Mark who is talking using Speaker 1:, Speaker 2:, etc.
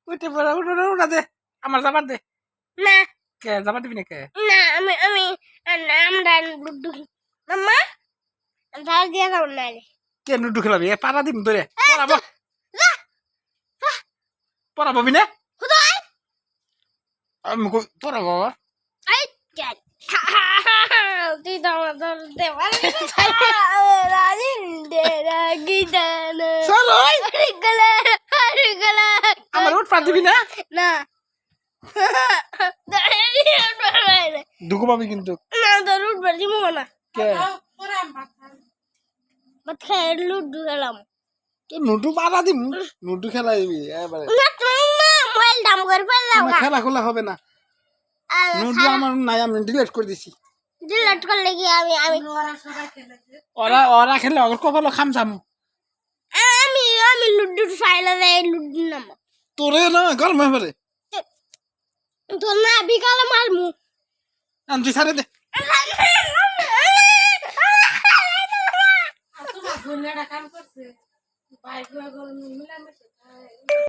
Speaker 1: উঠে পড়া উঠা দে আমার যাবার দে
Speaker 2: না
Speaker 1: কে যাবার দিবি না কে
Speaker 2: না আমি আমরা লুডু মাম্মা যাও দিয়ে যাও না রে
Speaker 1: কে লুডু খেলাবি এ পাড়া দিম ধরে পড়াবো পড়াবি না আমি পড়াবো
Speaker 2: আই যাই তুই তো আমার দেওয়ার রাজিন দে রাগিদান
Speaker 1: চল ওই
Speaker 2: আরে গলা
Speaker 1: আমার উঠ পা দিবি না
Speaker 2: না
Speaker 1: দুগু পাবি কিন্তু
Speaker 2: না তো রুট বাড়ি মো না
Speaker 1: কে
Speaker 2: বাট খেয়ে লুডু খেলাম
Speaker 1: তো নুডু পাড়া দিম নুডু খেলা দিবি এবারে
Speaker 2: না তুমি না মোবাইল দাম করে ফেললাম
Speaker 1: আমার খেলা খোলা হবে না নুডু আমার নাই আমি ডিলিট করে দিছি
Speaker 2: ডিলিট করলে কি আমি
Speaker 1: ওরা খেলে ওর কপালো খামছাম
Speaker 2: আমি লুডু ফাইলে দেয় লুডু নাম
Speaker 1: তোরে না গরম হয়ে পারে
Speaker 2: তো না বিকালে মারমু
Speaker 1: তুই ছাড়ে দে
Speaker 3: কাম করছে বাইক মিলাম